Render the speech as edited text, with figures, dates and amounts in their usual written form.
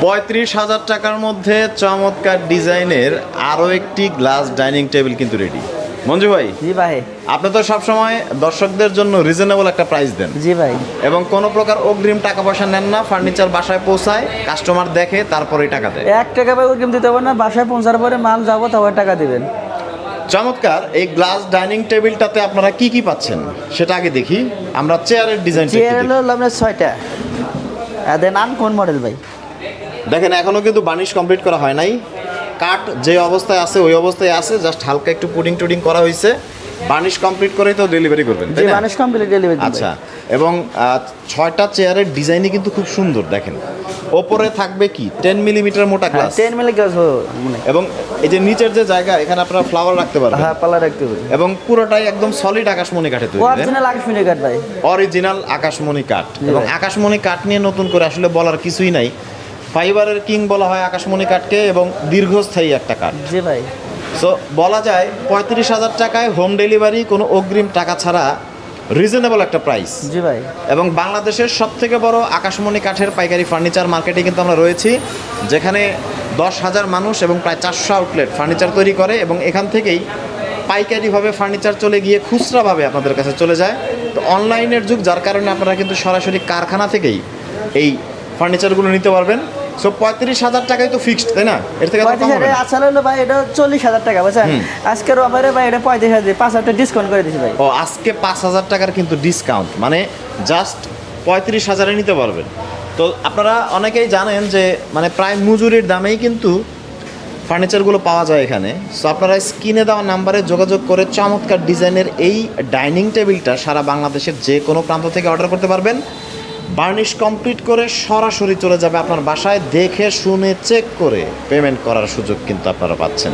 35,000 টাকার মধ্যে চমৎকার ডিজাইনের আরও একটি গ্লাস ডাইনিং টেবিল কিন্তু রেডি। মঞ্জু ভাই, জি ভাই। আপনি তো সবসময় দর্শকদের জন্য রিজনেবল একটা প্রাইস দেন জি ভাই। এবং কোনো প্রকার অগ্রিম টাকা পয়সা নেন না, ফার্নিচার বাসায় পৌঁছায়, কাস্টমার দেখে তারপরেই টাকা দেয়। 1 টাকা ভাই অগ্রিম দিতে হবে না, বাসায় পৌঁছার পরে মাল যাবো তবে টাকা দিবেন। চমৎকার এই গ্লাস ডাইনিং টেবিলটাতে আপনারা কি কি পাচ্ছেন সেটা আগে দেখি। আমরা চেয়ারের ডিজাইন চেয়ার হলো আপনার 6টা, দেন কোন মডেল ভাই? দেখেন এখনো কিন্তু বার্নিশ কমপ্লিট করা হয় নাই। কাঠ যে অবস্থায় আছে ওই অবস্থায় আছে, জাস্ট হালকা একটু পুডিং টুডিং করা হয়েছে। বার্নিশ কমপ্লিট করেই তো ডেলিভারি করবেন, জি তাই না? Varnish complete delivery. আচ্ছা, এবং 6টা চেয়ারের ডিজাইনই কিন্তু খুব সুন্দর। দেখেন ওপরে থাকবে কি 10 মিলিমিটার মোটা গ্লাস, 10 মিলি গ্লাস মানে। এবং এই যে নিচের যে জায়গা এখানে আপনারা ফ্লাওয়ার রাখতে পারবেন। হ্যাঁ, পালা রাখতে হবে। এবং পুরোটাই একদম সলিড আকাশমণি কাঠে তৈরি। অরিজিনাল আকাশমণি কাঠ ভাই, অরিজিনাল আকাশমণি কাঠ। জি এবং ভাই। আকাশমণি কাঠ নিয়ে নতুন করে আসলে বলার কিছুই নাই। ফাইবারের কিং বলা হয় আকাশমণি কাঠকে, এবং দীর্ঘস্থায়ী একটা কাঠ। জি ভাই। সো বলা যায় 35,000 টাকায় হোম ডেলিভারি, কোনো অগ্রিম টাকা ছাড়া রিজনেবল একটা প্রাইস। জি ভাই। এবং বাংলাদেশের সবথেকে বড় আকাশমণি কাঠের পাইকারি ফার্নিচার মার্কেটে কিন্তু আমরা রয়েছি, যেখানে 10,000 মানুষ এবং প্রায় 400 আউটলেট ফার্নিচার তৈরি করে, এবং এখান থেকেই পাইকারিভাবে ফার্নিচার চলে গিয়ে খুচরাভাবে আপনাদের কাছে চলে যায়। তো অনলাইনের যুগ, যার কারণে আপনারা কিন্তু সরাসরি কারখানা থেকেই এই ফার্নিচারগুলো নিতে পারবেন। সো 35,000 টাকাই তো ফিক্সড, তাই না? এর থেকে তো কম হবে না। আচ্ছা হলো ভাই, এটা 40,000 টাকা বুঝছেন। আজকের অফারে ভাই এটা 35,000, 5,000 ডিসকাউন্ট করে দিছি ভাই। ও আজকে 5,000 টাকার কিন্তু ডিসকাউন্ট, মানে জাস্ট 35,000-এ নিতে পারবেন। তো আপনারা অনেকেই জানেন যে মানে প্রায় মজুরির দামেই কিন্তু ফার্নিচারগুলো পাওয়া যায় এখানে। সো আপনারা স্ক্রিনে দেওয়া নাম্বারে যোগাযোগ করে চমৎকার ডিজাইনের এই ডাইনিং টেবিলটা সারা বাংলাদেশের যে কোনো প্রান্ত থেকে অর্ডার করতে পারবেন। বার্নিশ কমপ্লিট করে সরাসরি চলে যাবে আপনার বাসায়, দেখে শুনে চেক করে পেমেন্ট করার সুযোগ কিন্তু আপনারা পাচ্ছেন।